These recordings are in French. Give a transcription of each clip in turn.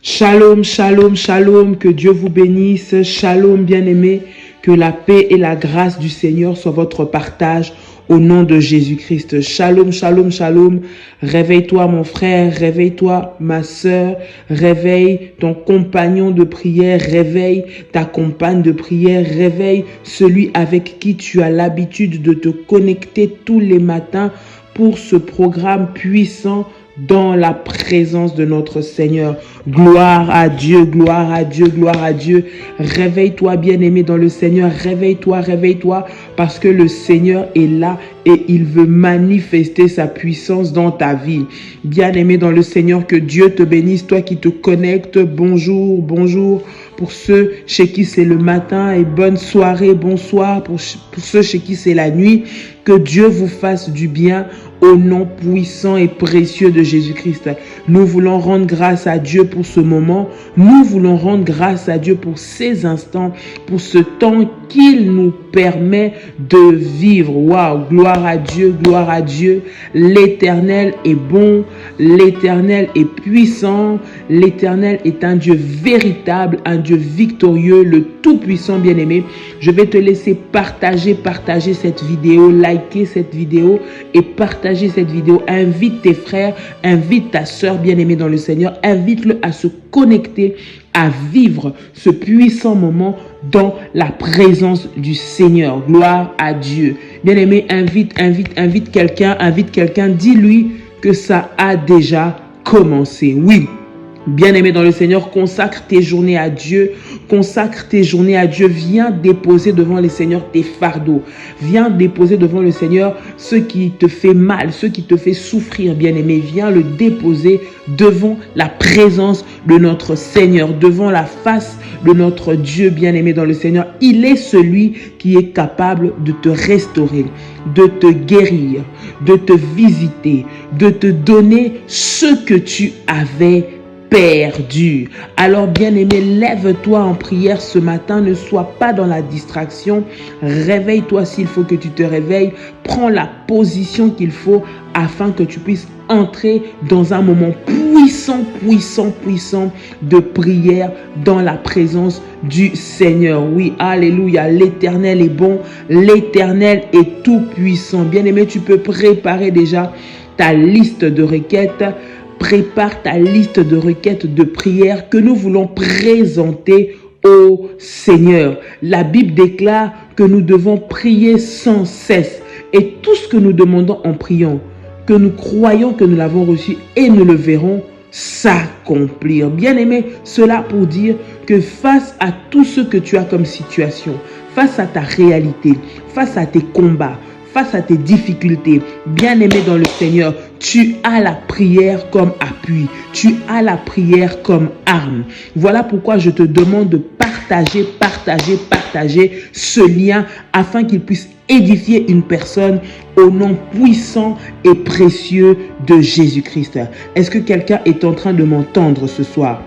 Shalom, shalom, shalom, que Dieu vous bénisse. Shalom, bien-aimés, que la paix et la grâce du Seigneur soient votre partage au nom de Jésus-Christ. Shalom, shalom, shalom. Réveille-toi, mon frère, réveille-toi, ma sœur, réveille ton compagnon de prière, réveille ta compagne de prière, réveille celui avec qui tu as l'habitude de te connecter tous les matins pour ce programme puissant dans la présence de notre Seigneur. Gloire à Dieu, gloire à Dieu, gloire à Dieu. Réveille-toi, bien-aimé dans le Seigneur. Réveille-toi, réveille-toi, parce que le Seigneur est là et il veut manifester sa puissance dans ta vie. Bien-aimé dans le Seigneur, que Dieu te bénisse, toi qui te connectes. Bonjour, bonjour. Pour ceux chez qui c'est le matin et bonne soirée, bonsoir. Pour ceux chez qui c'est la nuit, que Dieu vous fasse du bien au nom puissant et précieux de Jésus-Christ. Nous voulons rendre grâce à Dieu pour ce moment. Nous voulons rendre grâce à Dieu pour ces instants, pour ce temps qu'il nous permet de vivre. Waouh, gloire à Dieu, gloire à Dieu. L'Éternel est bon, l'Éternel est puissant, l'Éternel est un Dieu véritable, un Dieu victorieux, le Tout-Puissant, bien-aimé. Je vais te laisser partager cette vidéo, liker cette vidéo et partager cette vidéo. Invite tes frères, invite ta sœur bien-aimée dans le Seigneur, invite-le à se connecter, à vivre ce puissant moment dans la présence du Seigneur. Gloire à Dieu. Bien-aimé, invite quelqu'un, dis-lui que ça a déjà commencé. Oui. Bien-aimé dans le Seigneur, consacre tes journées à Dieu. Consacre tes journées à Dieu. Viens déposer devant le Seigneur tes fardeaux. Viens déposer devant le Seigneur ce qui te fait mal, ce qui te fait souffrir, bien-aimé. Viens le déposer devant la présence de notre Seigneur, devant la face de notre Dieu, bien-aimé dans le Seigneur. Il est celui qui est capable de te restaurer, de te guérir, de te visiter, de te donner ce que tu avais perdu. Alors bien-aimé, lève-toi en prière ce matin, ne sois pas dans la distraction, réveille-toi s'il faut que tu te réveilles, prends la position qu'il faut afin que tu puisses entrer dans un moment puissant de prière dans la présence du Seigneur. Oui, alléluia, l'Éternel est bon, l'Éternel est tout puissant. Bien-aimé, tu peux préparer déjà ta liste de requêtes. Prépare ta liste de requêtes de prière que nous voulons présenter au Seigneur. La Bible déclare que nous devons prier sans cesse. Et tout ce que nous demandons en priant, que nous croyons que nous l'avons reçu et nous le verrons s'accomplir. Bien-aimé, cela pour dire que face à tout ce que tu as comme situation, face à ta réalité, face à tes combats, face à tes difficultés, bien-aimé dans le Seigneur, tu as la prière comme appui. Tu as la prière comme arme. Voilà pourquoi je te demande de partager ce lien afin qu'il puisse édifier une personne au nom puissant et précieux de Jésus-Christ. Est-ce que quelqu'un est en train de m'entendre ce soir?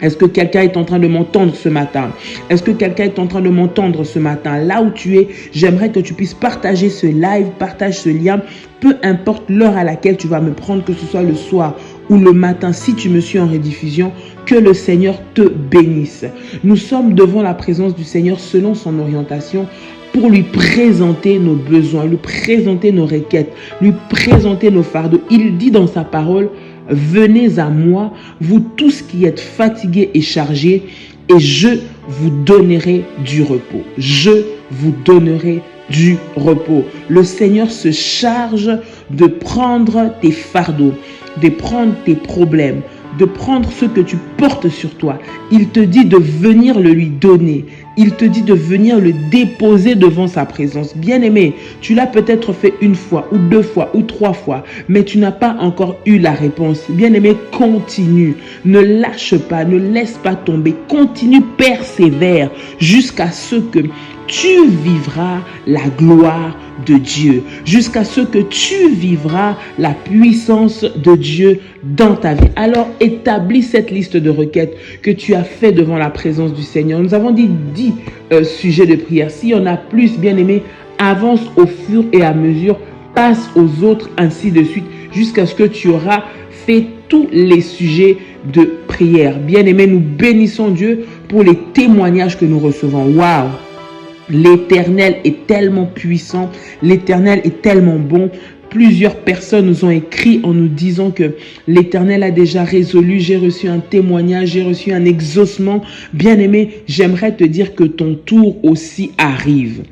Est-ce que quelqu'un est en train de m'entendre ce matin? Est-ce que quelqu'un est en train de m'entendre ce matin? Là où tu es, j'aimerais que tu puisses partager ce live, partage ce lien, peu importe l'heure à laquelle tu vas me prendre, que ce soit le soir ou le matin, si tu me suis en rediffusion, que le Seigneur te bénisse. Nous sommes devant la présence du Seigneur selon son orientation pour lui présenter nos besoins, lui présenter nos requêtes, lui présenter nos fardeaux. Il dit dans sa parole: venez à moi, vous tous qui êtes fatigués et chargés, et je vous donnerai du repos. Je vous donnerai du repos. Le Seigneur se charge de prendre tes fardeaux, de prendre tes problèmes, de prendre ce que tu portes sur toi. Il te dit de venir le lui donner. Il te dit de venir le déposer devant sa présence. Bien-aimé, tu l'as peut-être fait une fois ou deux fois ou trois fois, mais tu n'as pas encore eu la réponse. Bien-aimé, continue. Ne lâche pas, ne laisse pas tomber. Continue, persévère jusqu'à ce que tu vivras la gloire de Dieu, jusqu'à ce que tu vivras la puissance de Dieu dans ta vie. Alors établis cette liste de requêtes que tu as fait devant la présence du Seigneur. Nous avons dit 10 sujets de prière. S'il y en a plus, bien aimé, avance au fur et à mesure, passe aux autres, ainsi de suite, jusqu'à ce que tu auras fait tous les sujets de prière. prière. Bien-aimés, nous bénissons Dieu pour les témoignages que nous recevons. Waouh! L'Éternel est tellement puissant, l'Éternel est tellement bon. Plusieurs personnes nous ont écrit en nous disant que l'Éternel a déjà résolu. J'ai reçu un témoignage, j'ai reçu un exaucement. Bien-aimé, j'aimerais te dire que ton tour aussi arrive.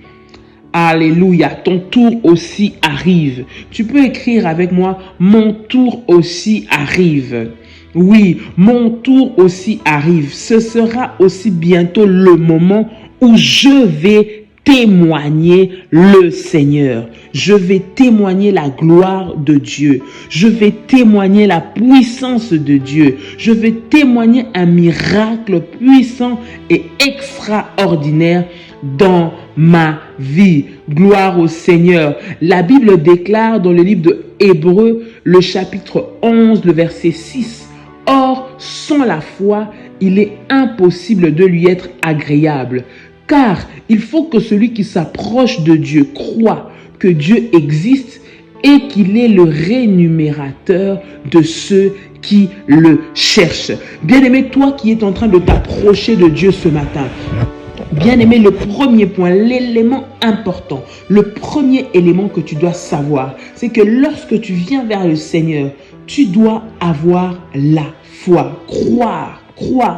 Alléluia, ton tour aussi arrive. Tu peux écrire avec moi, mon tour aussi arrive. Oui, mon tour aussi arrive. Ce sera aussi bientôt le moment où je vais témoigner le Seigneur. Je vais témoigner la gloire de Dieu. Je vais témoigner la puissance de Dieu. Je vais témoigner un miracle puissant et extraordinaire dans ma vie. Gloire au Seigneur. La Bible déclare dans le livre de Hébreux, le chapitre 11, le verset 6. Or, sans la foi, il est impossible de lui être agréable. Car il faut que celui qui s'approche de Dieu croit que Dieu existe et qu'il est le rémunérateur de ceux qui le cherchent. Bien-aimé, toi qui es en train de t'approcher de Dieu ce matin, bien-aimé, le premier point, l'élément important, le premier élément que tu dois savoir, c'est que lorsque tu viens vers le Seigneur, tu dois avoir la foi, croire.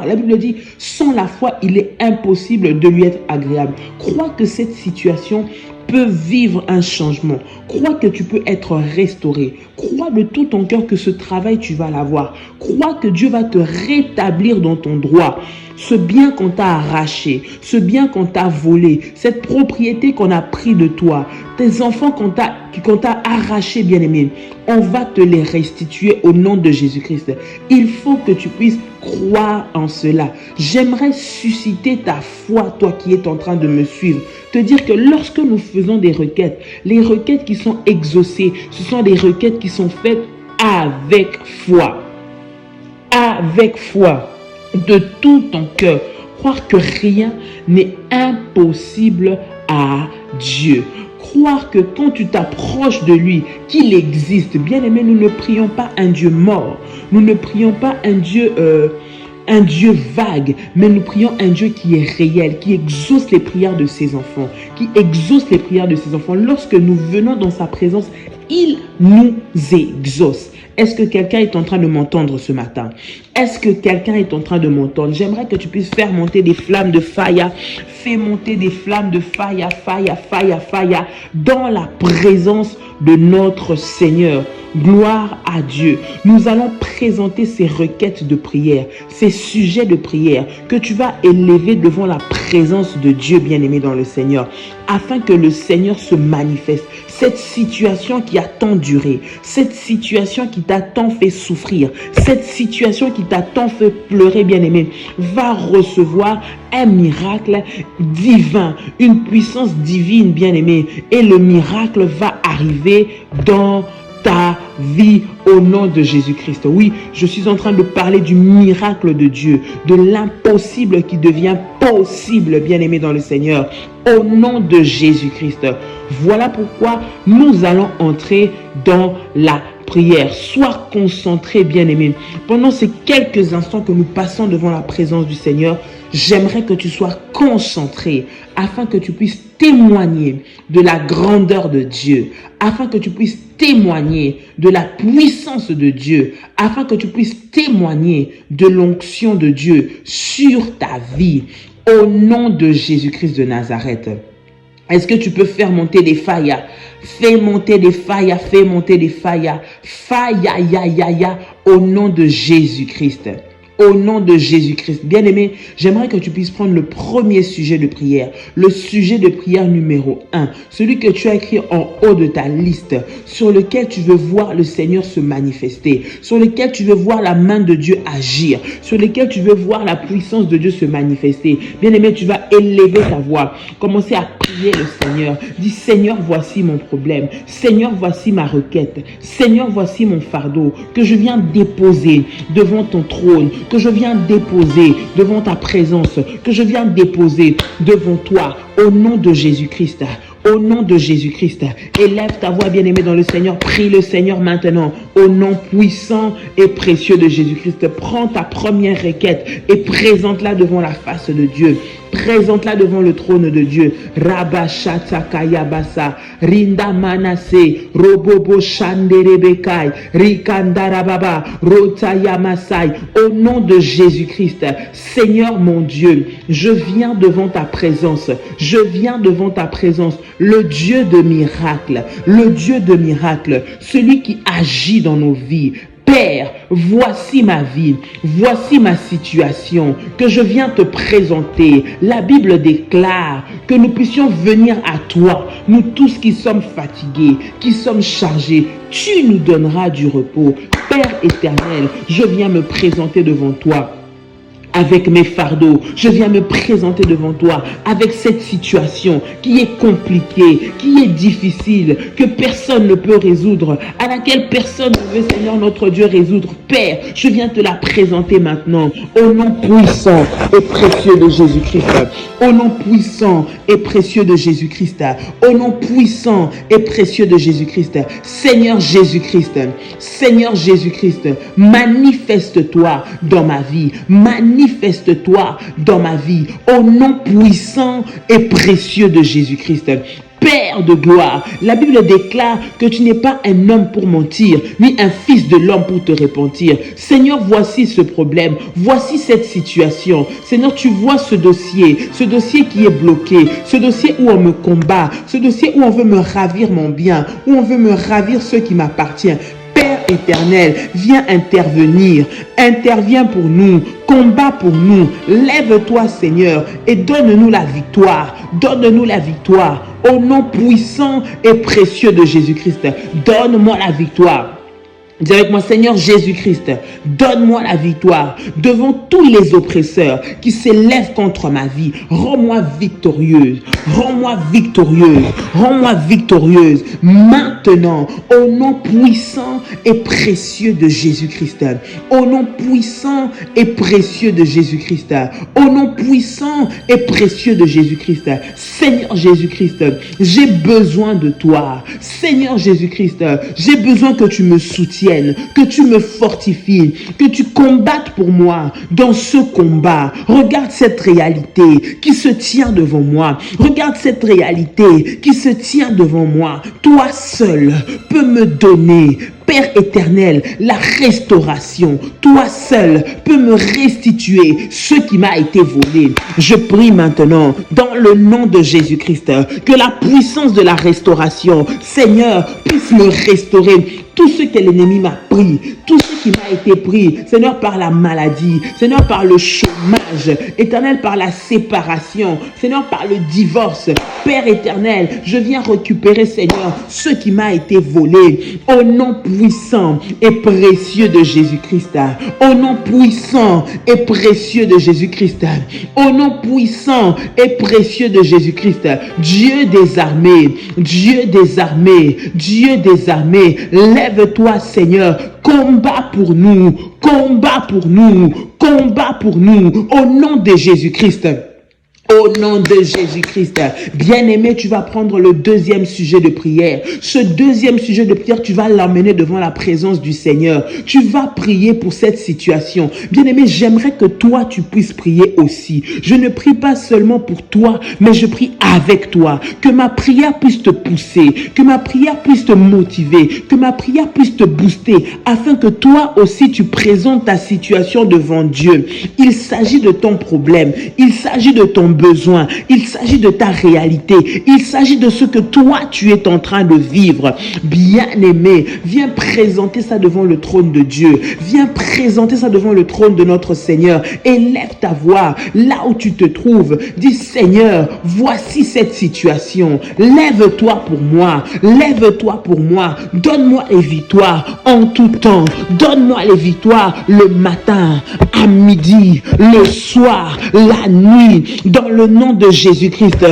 La Bible dit, sans la foi, il est impossible de lui être agréable. Crois que cette situation peut vivre un changement. Crois que tu peux être restauré. Crois de tout ton cœur que ce travail, tu vas l'avoir. Crois que Dieu va te rétablir dans ton droit. Ce bien qu'on t'a arraché, ce bien qu'on t'a volé, cette propriété qu'on a pris de toi, tes enfants qu'on t'a arraché, bien-aimé, on va te les restituer au nom de Jésus-Christ. Il faut que tu puisses croire en cela. J'aimerais susciter ta foi, toi qui es en train de me suivre. Te dire que lorsque nous faisons des requêtes, les requêtes qui sont exaucées, ce sont des requêtes qui sont faites avec foi. Avec foi. De tout ton cœur. Croire que rien n'est impossible à Dieu. Croire que quand tu t'approches de lui, qu'il existe. Bien aimé, nous ne prions pas un Dieu mort. Nous ne prions pas un Dieu vague, mais nous prions un Dieu qui est réel, qui exauce les prières de ses enfants, qui exauce les prières de ses enfants. Lorsque nous venons dans sa présence, il nous exauce. Est-ce que quelqu'un est en train de m'entendre ce matin? Est-ce que quelqu'un est en train de m'entendre? J'aimerais que tu puisses faire monter des flammes de fire. Fais monter des flammes de fire dans la présence de notre Seigneur. Gloire à Dieu. Nous allons présenter ces requêtes de prière, ces sujets de prière que tu vas élever devant la présence de Dieu bien-aimé dans le Seigneur, afin que le Seigneur se manifeste. Cette situation qui a tant duré, cette situation qui t'a tant fait souffrir, cette situation qui t'a tant fait pleurer, bien-aimé, va recevoir un miracle divin, une puissance divine, bien-aimé, et le miracle va arriver dans ta vie au nom de Jésus-Christ. Oui, je suis en train de parler du miracle de Dieu, de l'impossible qui devient possible, bien-aimé dans le Seigneur, au nom de Jésus-Christ. Voilà pourquoi nous allons entrer dans la prière. Sois concentré, bien-aimé. Pendant ces quelques instants que nous passons devant la présence du Seigneur, j'aimerais que tu sois concentré afin que tu puisses témoigner de la grandeur de Dieu, afin que tu puisses témoigner de la puissance de Dieu, afin que tu puisses témoigner de l'onction de Dieu sur ta vie, au nom de Jésus-Christ de Nazareth. Est-ce que tu peux faire monter des failles? Fais monter des failles, fais monter des failles. Faille, au nom de Jésus-Christ. Au nom de Jésus-Christ. Bien-aimé, j'aimerais que tu puisses prendre le premier sujet de prière. Le sujet de prière numéro 1. Celui que tu as écrit en haut de ta liste. Sur lequel tu veux voir le Seigneur se manifester. Sur lequel tu veux voir la main de Dieu agir. Sur lequel tu veux voir la puissance de Dieu se manifester. Bien-aimé, tu vas élever ta voix. Commencer à prier le Seigneur. Dis, Seigneur, voici mon problème. Seigneur, voici ma requête. Seigneur, voici mon fardeau que je viens déposer devant ton trône. Que je viens déposer devant ta présence, que je viens déposer devant toi, au nom de Jésus-Christ. au nom de Jésus-Christ. Élève ta voix, bien-aimé dans le Seigneur. Prie le Seigneur maintenant, au nom puissant et précieux de Jésus-Christ. Prends ta première requête et présente-la devant la face de Dieu. Présente-la devant le trône de Dieu. Rabashatakayabasa, Rinda Manase, Robobo Shanderebekai, Rikandarababa, Rotayamasai. Au nom de Jésus-Christ, Seigneur mon Dieu, je viens devant ta présence. Je viens devant ta présence, le Dieu de miracles, le Dieu de miracles, celui qui agit dans nos vies. Père, voici ma vie, voici ma situation que je viens te présenter. La Bible déclare que nous puissions venir à toi, nous tous qui sommes fatigués, qui sommes chargés. Tu nous donneras du repos. Père éternel, je viens me présenter devant toi avec mes fardeaux. Je viens me présenter devant toi avec cette situation qui est compliquée, qui est difficile, que personne ne peut résoudre, à laquelle personne ne veut, Seigneur notre Dieu, résoudre. Père, je viens te la présenter maintenant au nom puissant et précieux de Jésus-Christ. Au nom puissant et précieux de Jésus-Christ. Au nom puissant et précieux de Jésus-Christ. Seigneur Jésus-Christ, Seigneur Jésus-Christ, manifeste-toi dans ma vie. Manifeste-toi dans ma vie au nom puissant et précieux de Jésus-Christ. Père de gloire, la Bible déclare que tu n'es pas un homme pour mentir, ni un fils de l'homme pour te repentir. Seigneur, voici ce problème, voici cette situation. Seigneur, tu vois ce dossier qui est bloqué, ce dossier où on me combat, ce dossier où on veut me ravir mon bien, où on veut me ravir ce qui m'appartient. Père éternel, viens intervenir, interviens pour nous, combat pour nous, lève-toi Seigneur et donne-nous la victoire, donne-nous la victoire au nom puissant et précieux de Jésus-Christ. Donne-moi la victoire. Dis avec moi, Seigneur Jésus-Christ, donne-moi la victoire devant tous les oppresseurs qui s'élèvent contre ma vie. Rends-moi victorieuse, rends-moi victorieuse, rends-moi victorieuse maintenant au nom puissant et précieux de Jésus-Christ. Au nom puissant et précieux de Jésus-Christ. Au nom puissant et précieux de Jésus-Christ. Seigneur Jésus-Christ, j'ai besoin de toi. Seigneur Jésus-Christ, j'ai besoin que tu me soutiennes, que tu me fortifies, que tu combattes pour moi dans ce combat. Regarde cette réalité qui se tient devant moi. Regarde cette réalité qui se tient devant moi. Toi seul peux me donner, Père éternel, la restauration. Toi seul peux me restituer ce qui m'a été volé. Je prie maintenant dans le nom de Jésus-Christ que la puissance de la restauration, Seigneur, puisse me restaurer tout ce que l'ennemi m'a pris, tout ce qui m'a été pris, Seigneur, par la maladie, Seigneur, par le chômage, éternel, par la séparation, Seigneur, par le divorce. Père éternel, je viens récupérer, Seigneur, ce qui m'a été volé au nom puissant et précieux de Jésus-Christ. Au nom puissant et précieux de Jésus-Christ. Au nom puissant et précieux de Jésus-Christ. Dieu des armées, Dieu des armées, Dieu des armées, lève-toi, Seigneur, combat pour nous, combat pour nous, combat pour nous, au nom de Jésus-Christ. Au nom de Jésus-Christ. Bien-aimé, tu vas prendre le deuxième sujet de prière. Ce deuxième sujet de prière, tu vas l'emmener devant la présence du Seigneur. Tu vas prier pour cette situation. Bien-aimé, j'aimerais que toi, tu puisses prier aussi. Je ne prie pas seulement pour toi, mais je prie avec toi. Que ma prière puisse te pousser, que ma prière puisse te motiver, que ma prière puisse te booster, afin que toi aussi, tu présentes ta situation devant Dieu. Il s'agit de ton problème. Il s'agit de ton besoin, il s'agit de ta réalité, il s'agit de ce que toi tu es en train de vivre. Bien-aimé, viens présenter ça devant le trône de Dieu, viens présenter ça devant le trône de notre Seigneur. Élève ta voix là où tu te trouves, dis Seigneur, voici cette situation, lève-toi pour moi, lève-toi pour moi, donne-moi les victoires en tout temps, donne-moi les victoires le matin, à midi, le soir, la nuit, dans le nom de Jésus-Christ.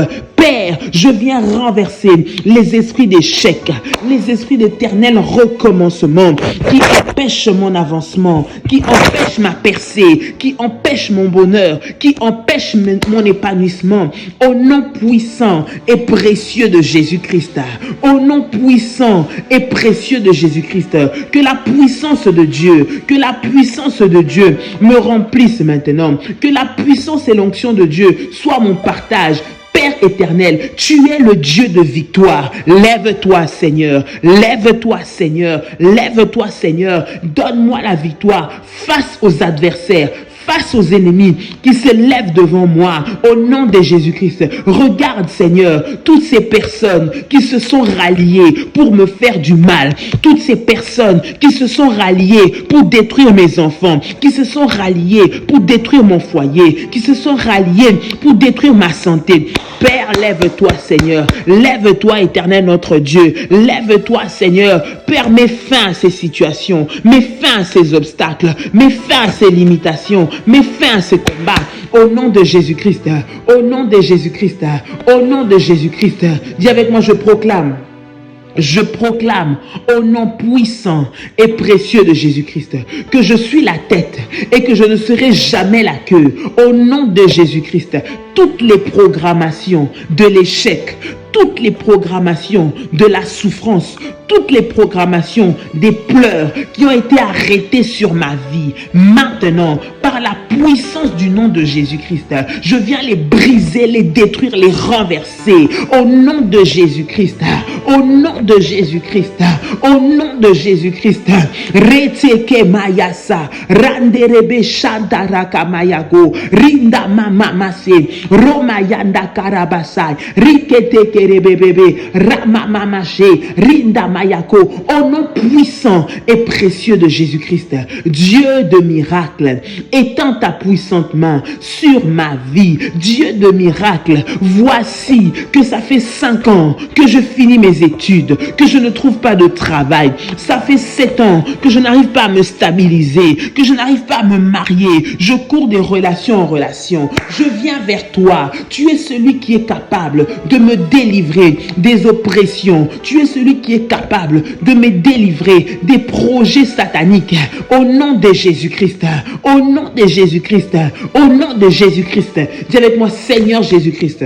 Père, je viens renverser les esprits d'échec, les esprits d'éternel recommencement qui empêchent mon avancement, qui empêchent ma percée, qui empêchent mon bonheur, qui empêchent mon épanouissement. Au nom puissant et précieux de Jésus-Christ, au nom puissant et précieux de Jésus-Christ, que la puissance de Dieu, me remplisse maintenant, que la puissance et l'onction de Dieu soit mon partage. Père éternel, tu es le Dieu de victoire. Lève-toi, Seigneur. Lève-toi, Seigneur. Lève-toi, Seigneur. Donne-moi la victoire face aux adversaires, face aux ennemis qui se lèvent devant moi au nom de Jésus-Christ. Regarde, Seigneur, toutes ces personnes qui se sont ralliées pour me faire du mal, toutes ces personnes qui se sont ralliées pour détruire mes enfants, qui se sont ralliées pour détruire mon foyer, qui se sont ralliées pour détruire ma santé. Père, lève-toi, Seigneur. Lève-toi, éternel notre Dieu. Lève-toi, Seigneur. Père, mets fin à ces situations. Mets fin à ces obstacles. Mets fin à ces limitations. Mets fin à ce combat. Au nom de Jésus-Christ. Au nom de Jésus-Christ. Au nom de Jésus-Christ. Dis avec moi, je proclame au nom puissant et précieux de Jésus-Christ que je suis la tête et que je ne serai jamais la queue. Au nom de Jésus-Christ, toutes les programmations de l'échec, toutes les programmations de la souffrance, toutes les programmations des pleurs qui ont été arrêtées sur ma vie, maintenant, par la puissance du nom de Jésus-Christ, je viens les briser, les détruire, les renverser. Au nom de Jésus-Christ, au nom de Jésus-Christ, au nom de Jésus-Christ. Reteke mayasa, randerebe shantaraka mayago, rinda mama mase, romayanda karabasai, rikete kerebebebe, ramamamashe, rinda mayako. Au nom puissant et précieux de Jésus-Christ, Dieu de miracle, étends ta puissante main sur ma vie. Dieu de miracle, voici que ça fait 5 ans que je finis mes études, que je ne trouve pas de travail. Ça fait 7 ans que je n'arrive pas à me stabiliser, que je n'arrive pas à me marier. Je cours de relation en relation. Je viens vers toi. Tu es celui qui est capable de me délivrer des oppressions. Tu es celui qui est capable de me délivrer des projets sataniques. Au nom de Jésus-Christ, au nom de Jésus-Christ, au nom de Jésus-Christ. Dis avec moi, Seigneur Jésus-Christ.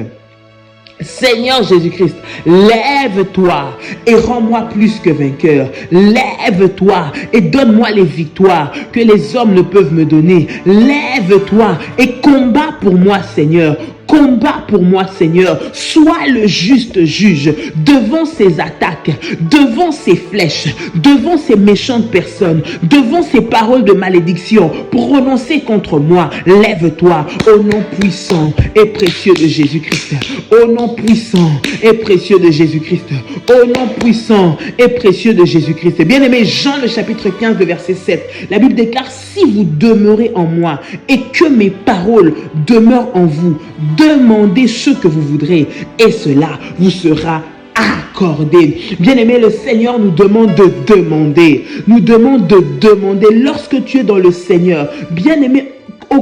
Seigneur Jésus-Christ, lève-toi et rends-moi plus que vainqueur. Lève-toi et donne-moi les victoires que les hommes ne peuvent me donner. Lève-toi et combat pour moi, Seigneur. Combat pour moi, Seigneur. Sois le juste juge devant ces attaques, devant ces flèches, devant ces méchantes personnes, devant ces paroles de malédiction prononcées contre moi. Lève-toi au nom puissant et précieux de Jésus-Christ. Au nom puissant et précieux de Jésus-Christ. Au nom puissant et précieux de Jésus-Christ. Bien-aimé, Jean le chapitre 15, le verset 7. La Bible déclare, si vous demeurez en moi et que mes paroles demeurent en vous, demandez ce que vous voudrez et cela vous sera accordé. Bien-aimé, le Seigneur nous demande de demander. Nous demande de demander. Lorsque tu es dans le Seigneur, bien-aimé,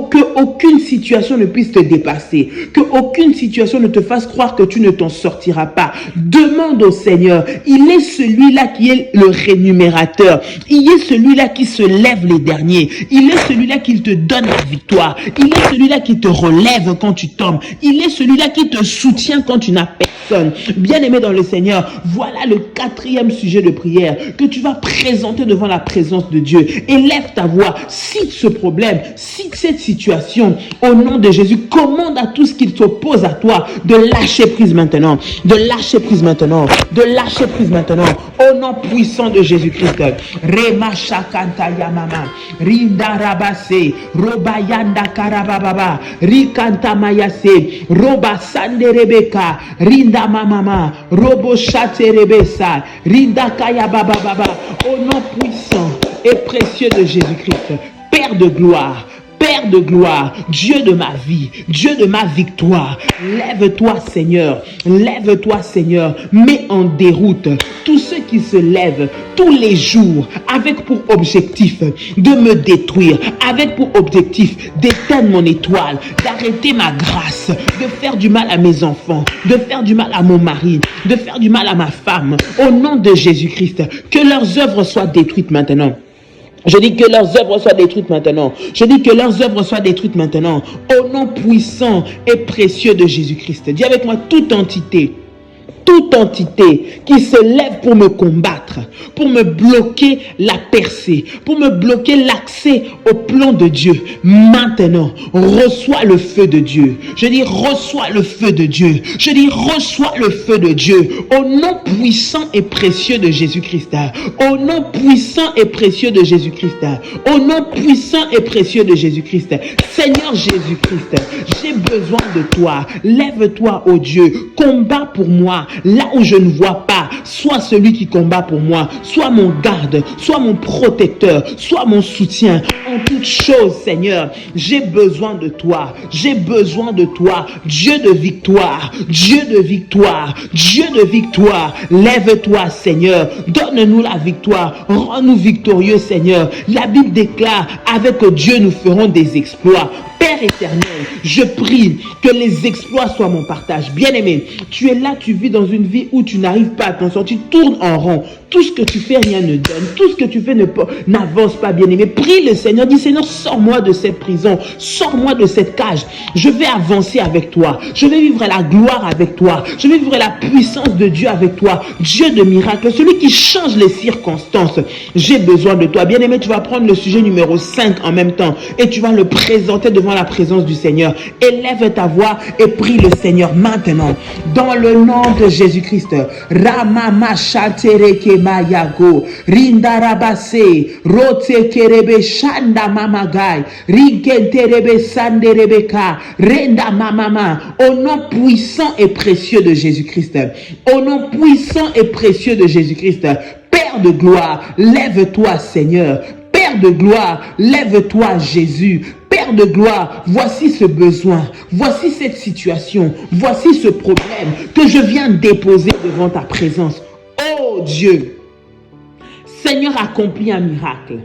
que aucune situation ne puisse te dépasser, que aucune situation ne te fasse croire que tu ne t'en sortiras pas. Demande au Seigneur. Il est celui-là qui est le rémunérateur. Il est celui-là qui se lève les derniers. Il est celui-là qui te donne la victoire. Il est celui-là qui te relève quand tu tombes. Il est celui-là qui te soutient quand tu n'as personne. Bien-aimé dans le Seigneur, voilà le 4e sujet de prière que tu vas présenter devant la présence de Dieu. Élève ta voix, cite ce problème, cite cette situation au nom de Jésus. Commande à tout ce qui s'oppose à toi de lâcher prise maintenant, de lâcher prise maintenant, de lâcher prise maintenant au nom puissant de Jésus-Christ. Rema shakanta yamama, rinda rabase, robayanda karababa, rikanta mayase, roba sande rebeka, rinda mamama, robo shate rebesa, rinda kaya baba baba, au nom puissant et précieux de Jésus-Christ. Père de gloire, Père de gloire, Dieu de ma vie, Dieu de ma victoire, lève-toi Seigneur, mets en déroute tous ceux qui se lèvent tous les jours avec pour objectif de me détruire, avec pour objectif d'éteindre mon étoile, d'arrêter ma grâce, de faire du mal à mes enfants, de faire du mal à mon mari, de faire du mal à ma femme, au nom de Jésus-Christ, que leurs œuvres soient détruites maintenant. Je dis que leurs œuvres soient détruites maintenant. Je dis que leurs œuvres soient détruites maintenant. Au nom puissant et précieux de Jésus-Christ. Dis avec moi, toute entité qui se lève pour me combattre, pour me bloquer la percée, pour me bloquer l'accès au plan de Dieu, maintenant, reçois le feu de Dieu. Je dis, reçois le feu de Dieu. Je dis, reçois le feu de Dieu. Au nom puissant et précieux de Jésus-Christ. Au nom puissant et précieux de Jésus-Christ. Au nom puissant et précieux de Jésus-Christ. Seigneur Jésus-Christ, j'ai besoin de toi. Lève-toi, ô Dieu. Combat pour moi. Là où je ne vois pas, sois celui qui combat pour moi, sois mon garde, sois mon protecteur, sois mon soutien. En toutes choses, Seigneur, j'ai besoin de toi, j'ai besoin de toi. Dieu de victoire, Dieu de victoire, Dieu de victoire. Lève-toi, Seigneur, donne-nous la victoire, rends-nous victorieux, Seigneur. La Bible déclare, avec Dieu nous ferons des exploits. Père éternel, je prie que les exploits soient mon partage. Bien-aimé, tu es là, tu vis dans une vie où tu n'arrives pas à t'en sortir, tu tournes en rond. Tout ce que tu fais, rien ne donne. Tout ce que tu fais n'avance pas, bien-aimé. Prie le Seigneur, dis Seigneur, sors-moi de cette prison, sors-moi de cette cage. Je vais avancer avec toi. Je vais vivre la gloire avec toi. Je vais vivre la puissance de Dieu avec toi. Dieu de miracles, celui qui change les circonstances. J'ai besoin de toi. Bien-aimé, tu vas prendre le sujet numéro 5 en même temps et tu vas le présenter devant la présence du Seigneur. Élève ta voix et prie le Seigneur maintenant. Dans le nom de Jésus-Christ. Ramama Shatereke Mayago. Rindarabase. Rote Kerebe Shanda Mamagai. Rinkenterebe Sanderebeka. Renda Mamama. Au nom puissant et précieux de Jésus-Christ. Au nom puissant et précieux de Jésus-Christ. Père de gloire, lève-toi, Seigneur. Père de gloire, lève-toi, Jésus. Père de gloire, voici ce besoin, voici cette situation, voici ce problème que je viens déposer devant ta présence. Oh Dieu, Seigneur, accomplis un miracle.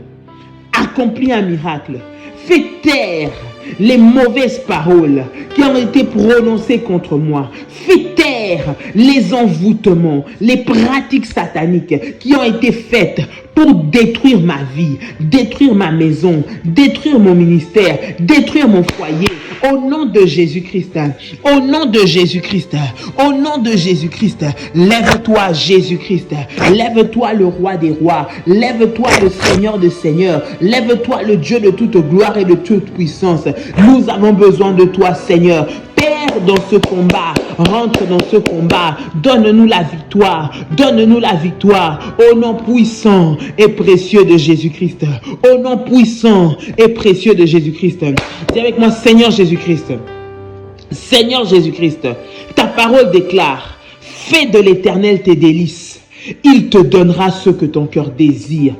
Accomplis un miracle. Fais taire les mauvaises paroles qui ont été prononcées contre moi. Fais taire les envoûtements, les pratiques sataniques qui ont été faites pour détruire ma vie, détruire ma maison, détruire mon ministère, détruire mon foyer. Au nom de Jésus-Christ, au nom de Jésus-Christ, au nom de Jésus-Christ, lève-toi Jésus-Christ, lève-toi le roi des rois, lève-toi le Seigneur des seigneurs, lève-toi le Dieu de toute gloire et de toute puissance. Nous avons besoin de toi, Seigneur. Père, dans ce combat, rentre dans ce combat, donne-nous la victoire, donne-nous la victoire, au nom puissant et précieux de Jésus-Christ, au nom puissant et précieux de Jésus-Christ. Dis avec moi, Seigneur Jésus-Christ, Seigneur Jésus-Christ, ta parole déclare, fais de l'Éternel tes délices, il te donnera ce que ton cœur désire.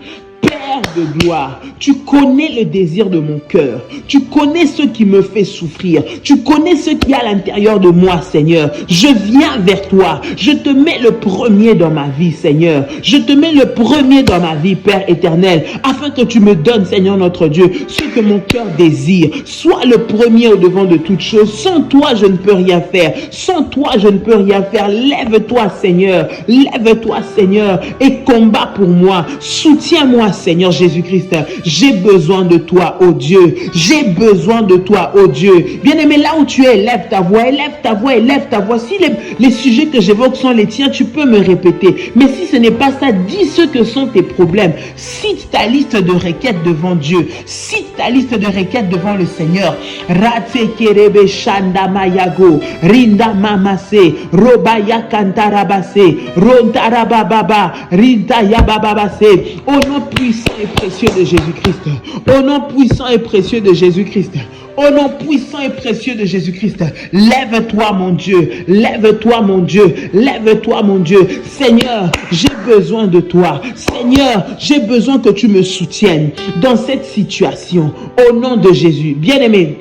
De gloire, tu connais le désir de mon cœur, tu connais ce qui me fait souffrir, tu connais ce qui est à l'intérieur de moi, Seigneur. Je viens vers toi, je te mets le premier dans ma vie, Seigneur, je te mets le premier dans ma vie, Père éternel, afin que tu me donnes, Seigneur notre Dieu, ce que mon cœur désire. Sois le premier au devant de toutes choses. Sans toi je ne peux rien faire, sans toi je ne peux rien faire. Lève-toi, Seigneur, lève-toi, Seigneur, et combat pour moi. Soutiens-moi, Seigneur Jésus-Christ, j'ai besoin de toi, oh Dieu. J'ai besoin de toi, oh Dieu. Bien-aimé, là où tu es, élève ta voix, élève ta voix, élève ta voix. Si les sujets que j'évoque sont les tiens, tu peux me répéter. Mais si ce n'est pas ça, dis ce que sont tes problèmes. Cite ta liste de requêtes devant Dieu. Cite ta liste de requêtes devant le Seigneur. Rate kerebe shanda mayago, rinda mamase, robaya kantarabase, rontarababa, rinda yabababase. Au nom puissant et précieux de Jésus-Christ. Au nom puissant et précieux de Jésus-Christ. Au nom puissant et précieux de Jésus-Christ. Lève-toi, mon Dieu. Lève-toi, mon Dieu. Lève-toi, mon Dieu. Seigneur, j'ai besoin de toi. Seigneur, j'ai besoin que tu me soutiennes dans cette situation. Au nom de Jésus. Bien-aimé,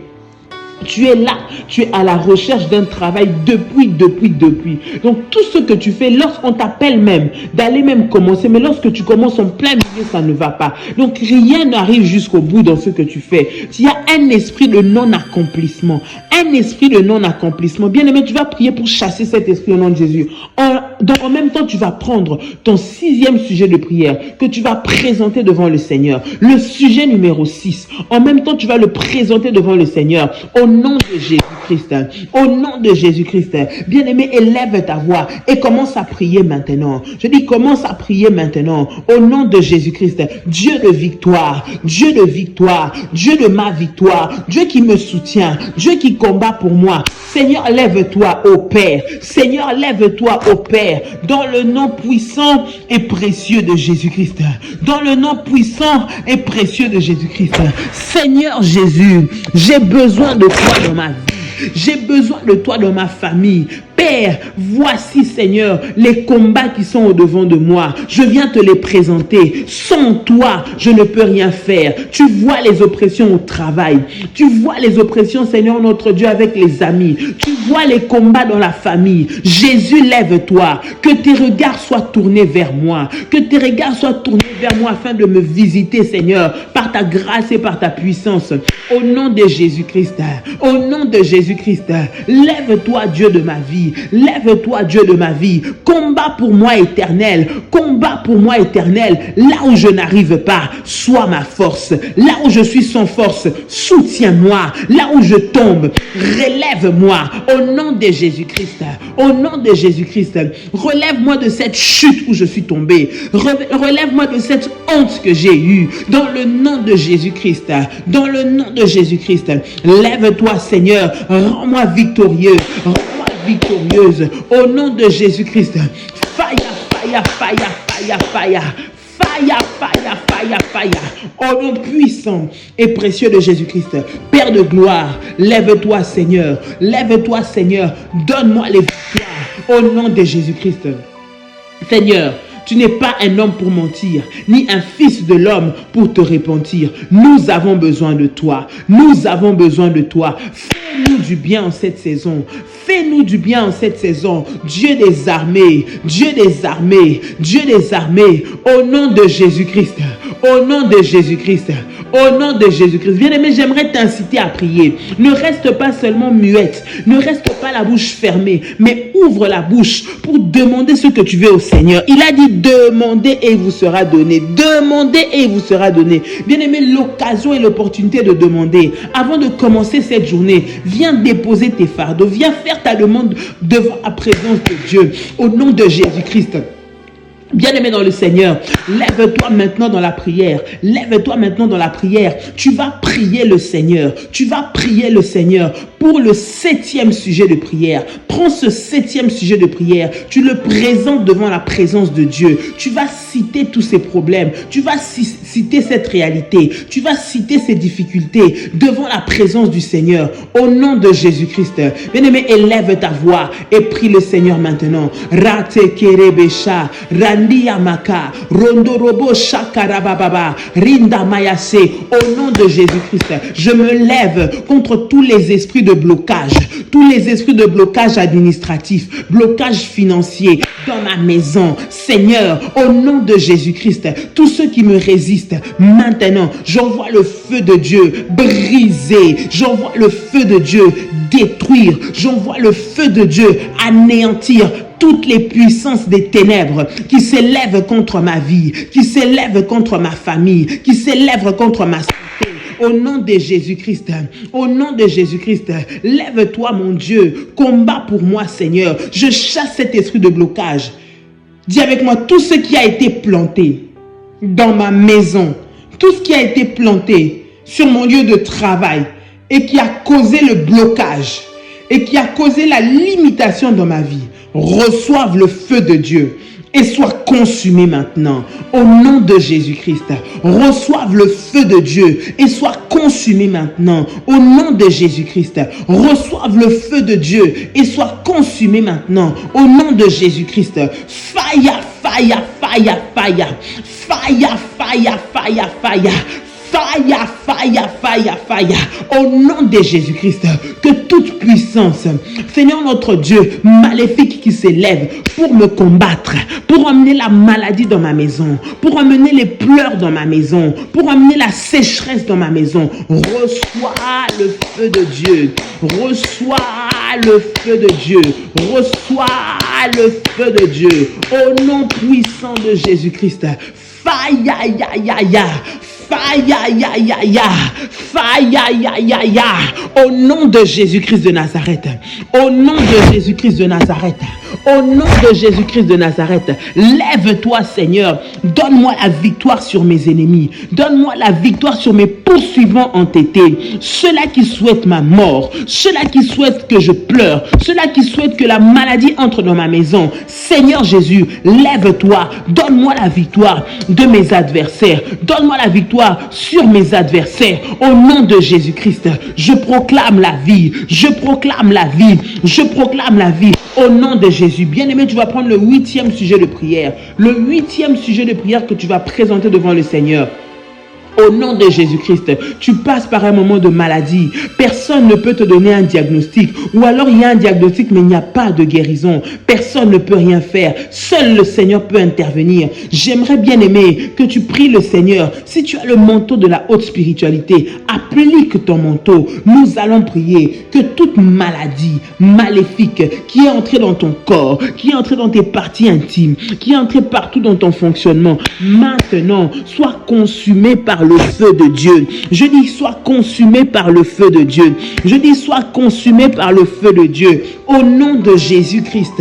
Tu es là, tu es à la recherche d'un travail depuis. Donc tout ce que tu fais, lorsqu'on t'appelle même, d'aller même commencer, mais lorsque tu commences en plein milieu, ça ne va pas. Donc rien n'arrive jusqu'au bout dans ce que tu fais. Il y a un esprit de non-accomplissement. Un esprit de non-accomplissement. Bien aimé, tu vas prier pour chasser cet esprit au nom de Jésus. En même temps, tu vas prendre ton 6e sujet de prière que tu vas présenter devant le Seigneur. Le sujet numéro 6. En même temps, tu vas le présenter devant le Seigneur. Au nom de Jésus-Christ. Au nom de Jésus-Christ. Bien-aimé, élève ta voix et commence à prier maintenant. Je dis, commence à prier maintenant. Au nom de Jésus-Christ. Dieu de victoire. Dieu de victoire. Dieu de ma victoire. Dieu qui me soutient. Dieu qui combat pour moi. Seigneur, lève-toi, ô Père. Seigneur, lève-toi, ô Père. Dans le nom puissant et précieux de Jésus-Christ. Dans le nom puissant et précieux de Jésus-Christ. Seigneur Jésus, j'ai besoin de toi dans ma vie. J'ai besoin de toi dans ma famille. Père, voici, Seigneur, les combats qui sont au-devant de moi. Je viens te les présenter. Sans toi, je ne peux rien faire. Tu vois les oppressions au travail. Tu vois les oppressions, Seigneur, notre Dieu, avec les amis. Tu vois les combats dans la famille. Jésus, lève-toi. Que tes regards soient tournés vers moi. Que tes regards soient tournés vers moi afin de me visiter, Seigneur, par ta grâce et par ta puissance. Au nom de Jésus-Christ. Au nom de Jésus-Christ. Lève-toi, Dieu de ma vie. Lève-toi, Dieu de ma vie. Combat pour moi, Éternel. Combat pour moi, Éternel. Là où je n'arrive pas, sois ma force. Là où je suis sans force, soutiens-moi. Là où je tombe, relève-moi. Au nom de Jésus-Christ. Au nom de Jésus-Christ. Relève-moi de cette chute où je suis tombé. Relève-moi de cette honte que j'ai eue. Dans le nom de Jésus-Christ. Dans le nom de Jésus-Christ. Lève-toi, Seigneur. Rends-moi victorieux. Victorieuse au nom de Jésus-Christ. Fire, fire, fire, fire, fire. Fire, fire, fire, fire. Au nom puissant et précieux de Jésus-Christ. Père de gloire, lève-toi, Seigneur. Lève-toi, Seigneur. Donne-moi les victoires au nom de Jésus-Christ. Seigneur, tu n'es pas un homme pour mentir, ni un fils de l'homme pour te repentir. Nous avons besoin de toi. Nous avons besoin de toi. Fais-nous du bien en cette saison. Fais-nous du bien en cette saison. Dieu des armées, Dieu des armées, Dieu des armées. Au nom de Jésus-Christ. Au nom de Jésus-Christ. Au nom de Jésus-Christ. Bien-aimé, j'aimerais t'inciter à prier. Ne reste pas seulement muette. Ne reste pas la bouche fermée. Mais ouvre la bouche pour demander ce que tu veux au Seigneur. Il a dit demandez et il vous sera donné. Demandez et il vous sera donné. Bien-aimé, l'occasion et l'opportunité de demander. Avant de commencer cette journée, viens déposer tes fardeaux. Viens faire ta demande devant la présence de Dieu. Au nom de Jésus-Christ. Bien-aimé dans le Seigneur, lève-toi maintenant dans la prière. Lève-toi maintenant dans la prière. Tu vas prier le Seigneur. Tu vas prier le Seigneur pour le 7e sujet de prière. Prends ce 7e sujet de prière. Tu le présentes devant la présence de Dieu. Tu vas citer tous ces problèmes. Tu vas citer cette réalité. Tu vas citer ces difficultés devant la présence du Seigneur. Au nom de Jésus-Christ. Bien-aimé, élève ta voix et prie le Seigneur maintenant. Rate kerebesha, Maka, Rondorobo Shakarababa, Rinda Mayase, au nom de Jésus-Christ, je me lève contre tous les esprits de blocage, tous les esprits de blocage administratif, blocage financier dans ma maison. Seigneur, au nom de Jésus-Christ, tous ceux qui me résistent, maintenant, j'envoie le feu de Dieu briser, j'envoie le feu de Dieu détruire, j'envoie le feu de Dieu anéantir toutes les puissances des ténèbres qui s'élèvent contre ma vie, qui s'élèvent contre ma famille, qui s'élèvent contre ma santé. Au nom de Jésus-Christ, au nom de Jésus-Christ, lève-toi mon Dieu, combat pour moi Seigneur. Je chasse cet esprit de blocage. Dis avec moi, tout ce qui a été planté dans ma maison, tout ce qui a été planté sur mon lieu de travail et qui a causé le blocage et qui a causé la limitation dans ma vie, reçoivent le feu de Dieu et soient consumés maintenant. Au nom de Jésus-Christ, reçoivent le feu de Dieu et soient consumés maintenant. Au nom de Jésus-Christ, reçoivent le feu de Dieu et soient consumés maintenant. Au nom de Jésus-Christ, fire, fire, fire, fire, fire, fire, fire, fire, Fire, fire, fire, fire. Au nom de Jésus-Christ, que toute puissance, Seigneur notre Dieu, maléfique qui s'élève pour me combattre, pour emmener la maladie dans ma maison, pour emmener les pleurs dans ma maison, pour emmener la sécheresse dans ma maison, reçois le feu de Dieu. Reçois le feu de Dieu. Reçois le feu de Dieu. Au nom puissant de Jésus-Christ. Fire, ya, ya, ya. Fire, ya, ya, ya. Fire, ya, ya, ya. Au nom de Jésus-Christ de Nazareth. Au nom de Jésus-Christ de Nazareth. Au nom de Jésus-Christ de Nazareth. Lève-toi, Seigneur. Donne-moi la victoire sur mes ennemis. Donne-moi la victoire sur mes poursuivants entêtés. Ceux-là qui souhaitent ma mort. Ceux-là qui souhaitent que je pleure. Ceux-là qui souhaitent que la maladie entre dans ma maison. Seigneur Jésus, lève-toi. Donne-moi la victoire de mes adversaires. Donne-moi la victoire sur mes adversaires. Au nom de Jésus-Christ, je proclame la vie. Je proclame la vie. Je proclame la vie. Au nom de Jésus. Bien-aimé, tu vas prendre le 8e sujet de prière. Le 8e sujet de prière que tu vas présenter devant le Seigneur. Au nom de Jésus-Christ, tu passes par un moment de maladie. Personne ne peut te donner un diagnostic. Ou alors il y a un diagnostic mais il n'y a pas de guérison. Personne ne peut rien faire. Seul le Seigneur peut intervenir. J'aimerais bien aimer que tu pries le Seigneur. Si tu as le manteau de la haute spiritualité, applique ton manteau. Nous allons prier que toute maladie maléfique qui est entrée dans ton corps, qui est entrée dans tes parties intimes, qui est entrée partout dans ton fonctionnement, maintenant soit consumée par le feu de Dieu. Je dis soit consumé par le feu de Dieu. Je dis soit consumé par le feu de Dieu. Au nom de Jésus-Christ.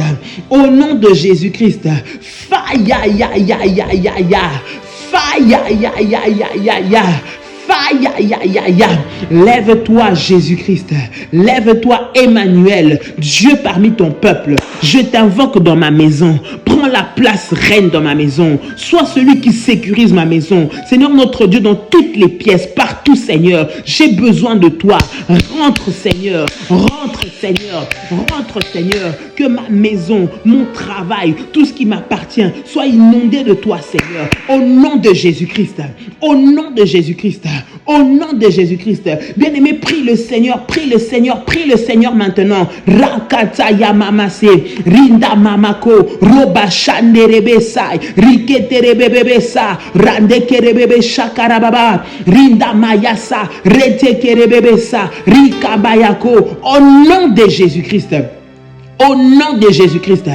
Au nom de Jésus-Christ. Fire, ya, ya, ya, ya, ya. Fire, ya, ya, ya, ya, ya. Fire, ya, ya, ya. Lève-toi, Jésus-Christ. Lève-toi, Emmanuel. Dieu parmi ton peuple. Je t'invoque dans ma maison. Prends la place reine dans ma maison. Sois celui qui sécurise ma maison. Seigneur notre Dieu, dans toutes les pièces, partout, Seigneur, j'ai besoin de toi. Rentre, Seigneur. Rentre, Seigneur. Rentre, Seigneur. Que ma maison, mon travail, tout ce qui m'appartient, soit inondé de toi, Seigneur. Au nom de Jésus-Christ. Au nom de Jésus-Christ. Au nom de Jésus-Christ. Bien-aimé, prie le Seigneur. Prie le Seigneur. Prie le Seigneur maintenant. Rakata yamamase. Rinda mamako. Roba shanderebesai. Riketerebebebesa. Randekerebebe shakarababa. Rinda mayasa. Retekerebebesa. Rikabayako. Au nom de Jésus-Christ. Au nom de Jésus-Christ,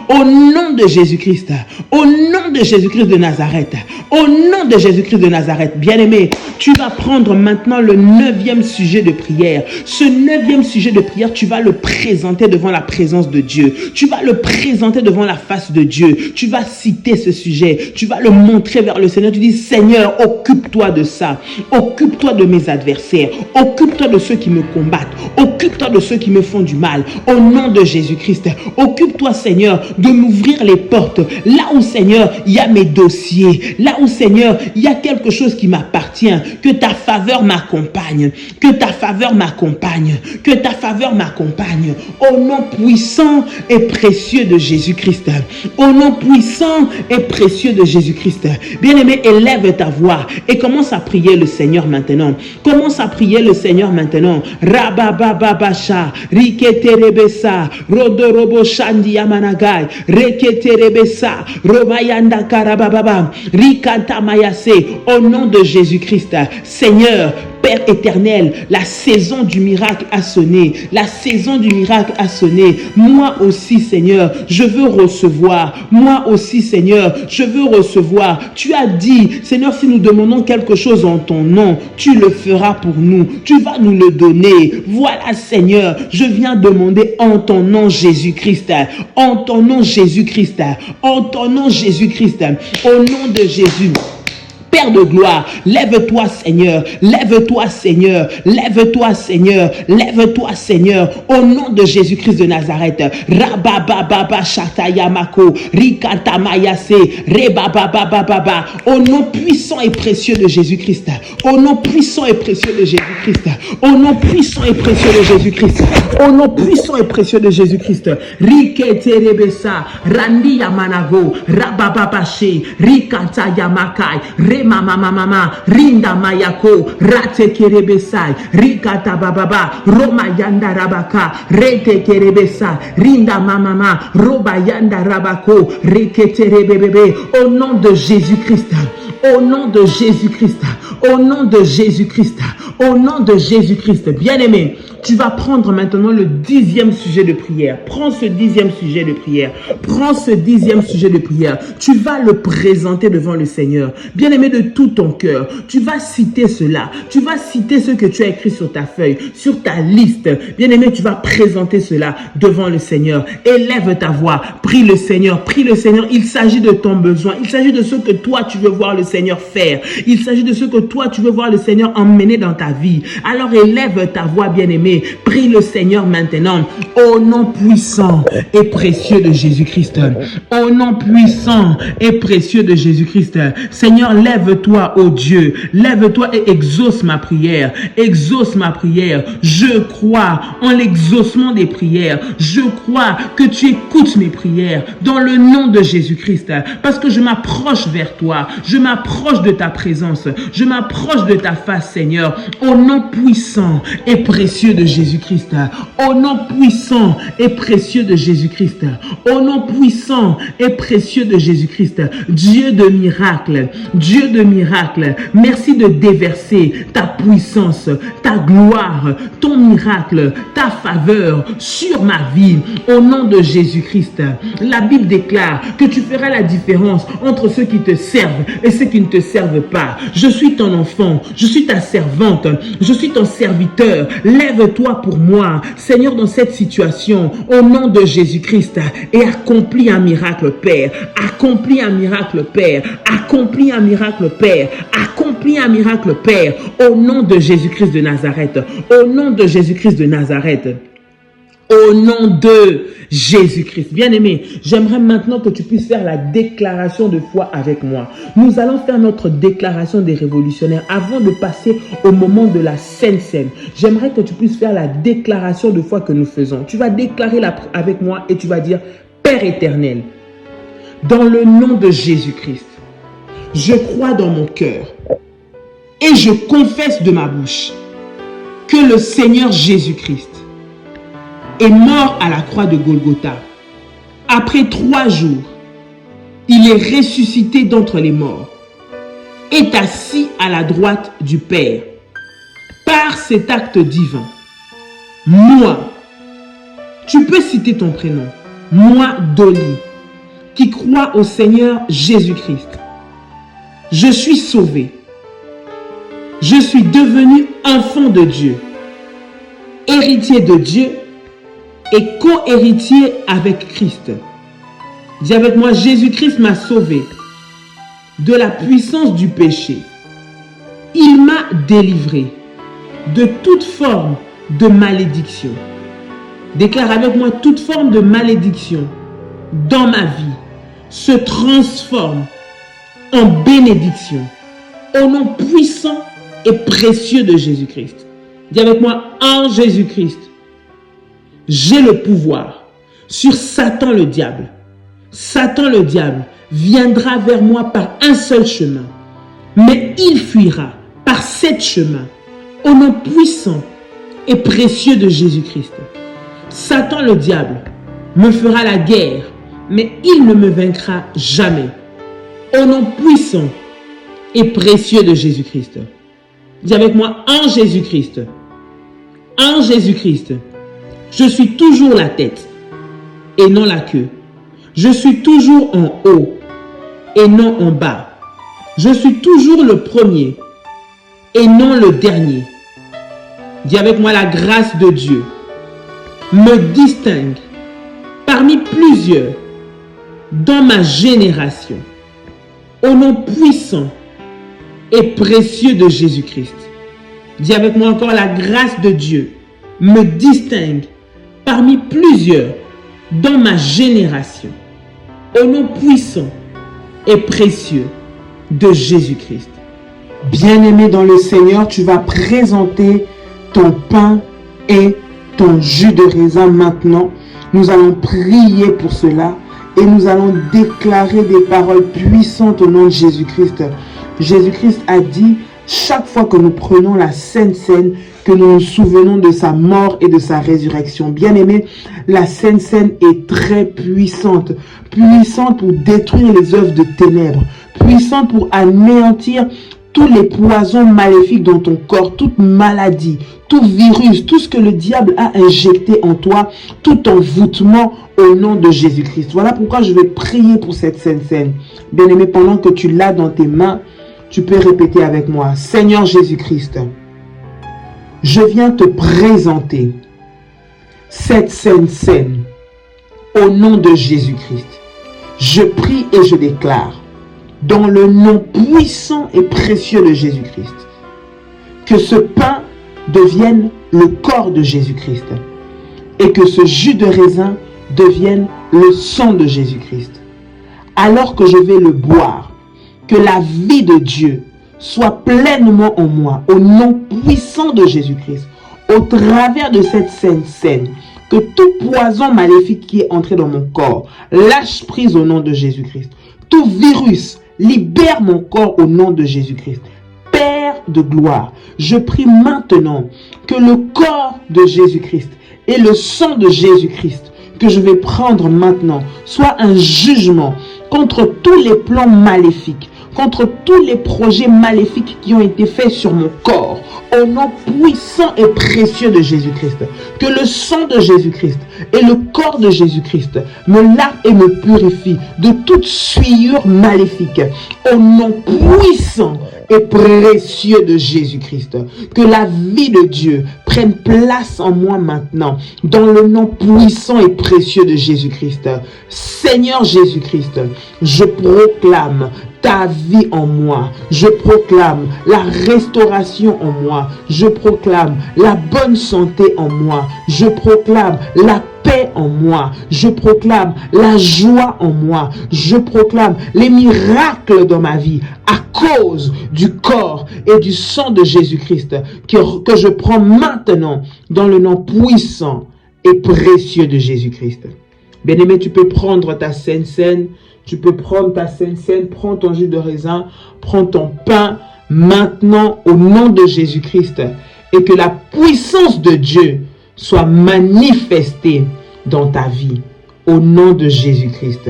au nom de Jésus-Christ, au nom de Jésus-Christ de Nazareth, au nom de Jésus-Christ de Nazareth, bien-aimé, tu vas prendre maintenant le 9e sujet de prière. Ce 9e sujet de prière, tu vas le présenter devant la présence de Dieu. Tu vas le présenter devant la face de Dieu. Tu vas citer ce sujet. Tu vas le montrer vers le Seigneur. Tu dis, Seigneur, occupe-toi de ça. Occupe-toi de mes adversaires. Occupe-toi de ceux qui me combattent. Occupe-toi de ceux qui me font du mal. Au nom de Jésus-Christ. Occupe-toi, Seigneur, de m'ouvrir les portes. Là où, Seigneur, il y a mes dossiers. Là où, Seigneur, il y a quelque chose qui m'appartient. Que ta faveur m'accompagne. Que ta faveur m'accompagne. Que ta faveur m'accompagne. Au nom puissant et précieux de Jésus-Christ. Au nom puissant et précieux de Jésus-Christ. Bien-aimé, élève ta voix et commence à prier le Seigneur maintenant. Commence à prier le Seigneur maintenant. Rababababasha, riketerebesa, Rodorobo Shandi Yamanagai, Reketerebesa, Romayanda Karabababa, Rikanta Mayase, au nom de Jésus-Christ. Seigneur, Père éternel, la saison du miracle a sonné. La saison du miracle a sonné. Moi aussi, Seigneur, je veux recevoir. Moi aussi, Seigneur, je veux recevoir. Tu as dit, Seigneur, si nous demandons quelque chose en ton nom, tu le feras pour nous. Tu vas nous le donner. Voilà, Seigneur, je viens demander en ton nom, Jésus-Christ. En ton nom, Jésus-Christ. En ton nom, Jésus-Christ. Au nom de Jésus. Père de gloire, lève-toi, Seigneur, lève-toi, Seigneur, lève-toi, Seigneur, lève-toi, Seigneur, au nom de Jésus-Christ de Nazareth. Rabababa Shatayamako, Rikata Mayase, Rebabababa, au nom puissant et précieux de Jésus-Christ, au nom puissant et précieux de Jésus-Christ, au nom puissant et précieux de Jésus-Christ, au nom puissant et précieux de Jésus-Christ. Riketerebesa, Randi Yamanago, Rabababache, Rikata Yamakai, mama, rinda mayako, rate kerebesai, rikata bababa, roma yanda rabaka, rete kerebesa, rinda mama, roba yanda rabako, rekete rebebebe, au nom de Jésus-Christ, au nom de Jésus-Christ, au nom de Jésus-Christ, au nom de Jésus-Christ, bien-aimé, tu vas prendre maintenant le 10e sujet de prière. Prends ce 10e sujet de prière. Prends ce 10e sujet de prière. Tu vas le présenter devant le Seigneur. Bien-aimé, de tout ton cœur, tu vas citer cela. Tu vas citer ce que tu as écrit sur ta feuille, sur ta liste. Bien-aimé, tu vas présenter cela devant le Seigneur. Élève ta voix. Prie le Seigneur. Prie le Seigneur. Il s'agit de ton besoin. Il s'agit de ce que toi, tu veux voir le Seigneur faire. Il s'agit de ce que toi, tu veux voir le Seigneur emmener dans ta vie. Alors élève ta voix, bien-aimé. Prie le Seigneur maintenant, au nom puissant et précieux de Jésus-Christ. Au nom puissant et précieux de Jésus-Christ. Seigneur, lève-toi, ô Dieu. Lève-toi et exauce ma prière. Exauce ma prière. Je crois en l'exaucement des prières. Je crois que tu écoutes mes prières dans le nom de Jésus-Christ. Parce que je m'approche vers toi. Je m'approche de ta présence. Je m'approche de ta face, Seigneur. Au nom puissant et précieux de Jésus-Christ, au nom puissant et précieux de Jésus-Christ, au nom puissant et précieux de Jésus-Christ, Dieu de miracle, merci de déverser ta puissance, ta gloire, ton miracle, ta faveur sur ma vie, au nom de Jésus-Christ. La Bible déclare que tu feras la différence entre ceux qui te servent et ceux qui ne te servent pas. Je suis ton enfant, je suis ta servante, je suis ton serviteur. Lève-toi pour moi, Seigneur, dans cette situation, au nom de Jésus-Christ, et accomplis un miracle, Père. Accomplis un miracle, Père. Accomplis un miracle, Père. Accomplis un miracle, Père, au nom de Jésus-Christ de Nazareth. Au nom de Jésus-Christ de Nazareth. Au nom de Jésus-Christ. Bien-aimé, j'aimerais maintenant que tu puisses faire la déclaration de foi avec moi. Nous allons faire notre déclaration des révolutionnaires avant de passer au moment de la Sainte Seine. J'aimerais que tu puisses faire la déclaration de foi que nous faisons. Tu vas déclarer avec moi et tu vas dire: Père éternel, dans le nom de Jésus-Christ, je crois dans mon cœur et je confesse de ma bouche que le Seigneur Jésus-Christ est mort à la croix de Golgotha. Après 3 jours, il est ressuscité d'entre les morts, est assis à la droite du Père. Par cet acte divin, moi, tu peux citer ton prénom, moi Dolly, qui crois au Seigneur Jésus-Christ, je suis sauvé. Je suis devenu enfant de Dieu, héritier de Dieu et co-héritier avec Christ. Dis avec moi: Jésus-Christ m'a sauvé de la puissance du péché. Il m'a délivré de toute forme de malédiction. Déclare avec moi: toute forme de malédiction dans ma vie se transforme en bénédiction au nom puissant et précieux de Jésus-Christ. Dis avec moi: en Jésus-Christ, j'ai le pouvoir sur Satan le diable. Satan le diable viendra vers moi par un seul chemin, mais il fuira par 7 chemins au nom puissant et précieux de Jésus-Christ. Satan le diable me fera la guerre, mais il ne me vaincra jamais. Au nom puissant et précieux de Jésus-Christ. Dis avec moi: en Jésus-Christ. En Jésus-Christ, je suis toujours la tête et non la queue. Je suis toujours en haut et non en bas. Je suis toujours le premier et non le dernier. Dis avec moi: la grâce de Dieu me distingue parmi plusieurs dans ma génération. Au nom puissant et précieux de Jésus-Christ. Dis avec moi encore: la grâce de Dieu me distingue parmi plusieurs dans ma génération. Au nom puissant et précieux de Jésus-Christ. Bien-aimé dans le Seigneur, tu vas présenter ton pain et ton jus de raisin maintenant. Nous allons prier pour cela et nous allons déclarer des paroles puissantes au nom de Jésus-Christ. Jésus-Christ a dit, chaque fois que nous prenons la Sainte Seine, que nous nous souvenons de sa mort et de sa résurrection. Bien-aimés, la Sainte Seine est très puissante. Puissante pour détruire les œuvres de ténèbres. Puissante pour anéantir tous les poisons maléfiques dans ton corps, toute maladie, tout virus, tout ce que le diable a injecté en toi, tout envoûtement au nom de Jésus-Christ. Voilà pourquoi je vais prier pour cette Sainte Seine. Bien-aimé, pendant que tu l'as dans tes mains, tu peux répéter avec moi. Seigneur Jésus-Christ, je viens te présenter cette Sainte Seine au nom de Jésus-Christ. Je prie et je déclare, dans le nom puissant et précieux de Jésus-Christ, que ce pain devienne le corps de Jésus-Christ et que ce jus de raisin devienne le sang de Jésus-Christ. Alors que je vais le boire, que la vie de Dieu soit pleinement en moi, au nom puissant de Jésus-Christ, au travers de cette Sainte Seine, que tout poison maléfique qui est entré dans mon corps lâche prise au nom de Jésus-Christ. Tout virus libère mon corps au nom de Jésus-Christ. Père de gloire, je prie maintenant que le corps de Jésus-Christ et le sang de Jésus-Christ que je vais prendre maintenant soit un jugement contre tous les plans maléfiques, contre tous les projets maléfiques qui ont été faits sur mon corps, au nom puissant et précieux de Jésus-Christ. Que le sang de Jésus-Christ et le corps de Jésus-Christ me lave et me purifie de toute souillure maléfique, au nom puissant et précieux de Jésus-Christ. Que la vie de Dieu prenne place en moi maintenant, dans le nom puissant et précieux de Jésus-Christ. Seigneur Jésus-Christ, je proclame ta vie en moi. Je proclame la restauration en moi. Je proclame la bonne santé en moi. Je proclame la paix en moi. Je proclame la joie en moi. Je proclame les miracles dans ma vie à cause du corps et du sang de Jésus-Christ que je prends maintenant dans le nom puissant et précieux de Jésus-Christ. Bien-aimé, tu peux prendre ta Sainte Seine. Tu peux prendre ta Sainte Seine, prends ton jus de raisin, prends ton pain maintenant au nom de Jésus-Christ et que la puissance de Dieu soit manifestée dans ta vie au nom de Jésus-Christ.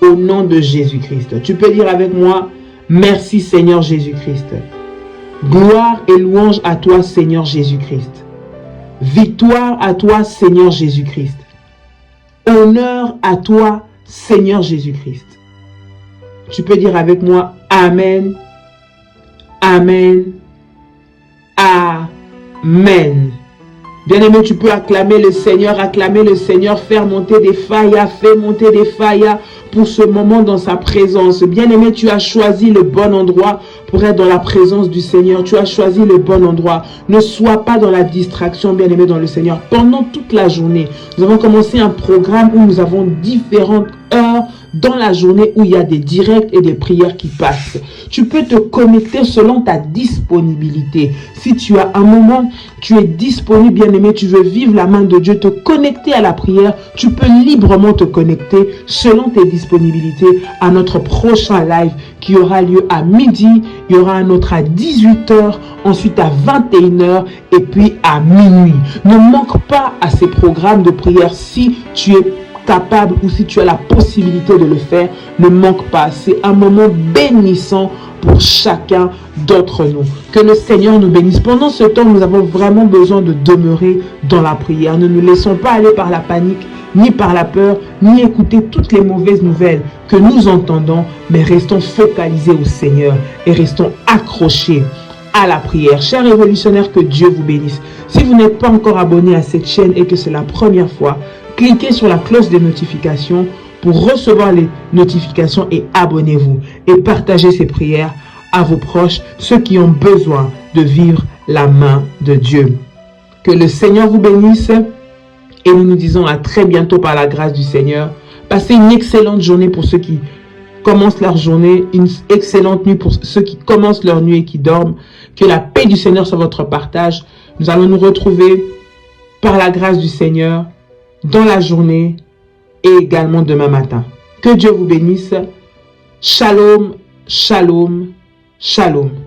Au nom de Jésus-Christ. Tu peux dire avec moi, merci Seigneur Jésus-Christ. Gloire et louange à toi Seigneur Jésus-Christ. Victoire à toi Seigneur Jésus-Christ. Honneur à toi Seigneur Jésus-Christ. Tu peux dire avec moi, Amen, Amen, Amen. Bien-aimé, tu peux acclamer le Seigneur, faire monter des faillas, fais monter des faillas pour ce moment dans sa présence. Bien-aimé, tu as choisi le bon endroit pour être dans la présence du Seigneur. Tu as choisi le bon endroit. Ne sois pas dans la distraction, bien-aimé, dans le Seigneur. Pendant toute la journée, nous avons commencé un programme où nous avons différentes heures dans la journée où il y a des directs et des prières qui passent. Tu peux te connecter selon ta disponibilité. Si tu as un moment, tu es disponible, bien-aimé, tu veux vivre la main de Dieu, te connecter à la prière, tu peux librement te connecter selon tes disponibilités à notre prochain live qui aura lieu à midi. Il y aura un autre à 18h, ensuite à 21h et puis à minuit. Ne manque pas à ces programmes de prière si tu es capable ou si tu as la possibilité de le faire. Ne manque pas. C'est un moment bénissant pour chacun d'entre nous. Que le Seigneur nous bénisse. Pendant ce temps, nous avons vraiment besoin de demeurer dans la prière. Ne nous laissons pas aller par la panique, ni par la peur, ni écouter toutes les mauvaises nouvelles que nous entendons, mais restons focalisés au Seigneur et restons accrochés à la prière. Chers révolutionnaires, que Dieu vous bénisse. Si vous n'êtes pas encore abonné à cette chaîne et que c'est la première fois, cliquez sur la cloche des notifications pour recevoir les notifications et abonnez-vous et partagez ces prières à vos proches, ceux qui ont besoin de vivre la main de Dieu. Que le Seigneur vous bénisse et nous nous disons à très bientôt par la grâce du Seigneur. Passez une excellente journée pour ceux qui commencent leur journée, une excellente nuit pour ceux qui commencent leur nuit et qui dorment. Que la paix du Seigneur soit votre partage. Nous allons nous retrouver par la grâce du Seigneur dans la journée et également demain matin. Que Dieu vous bénisse. Shalom, shalom, Shalom.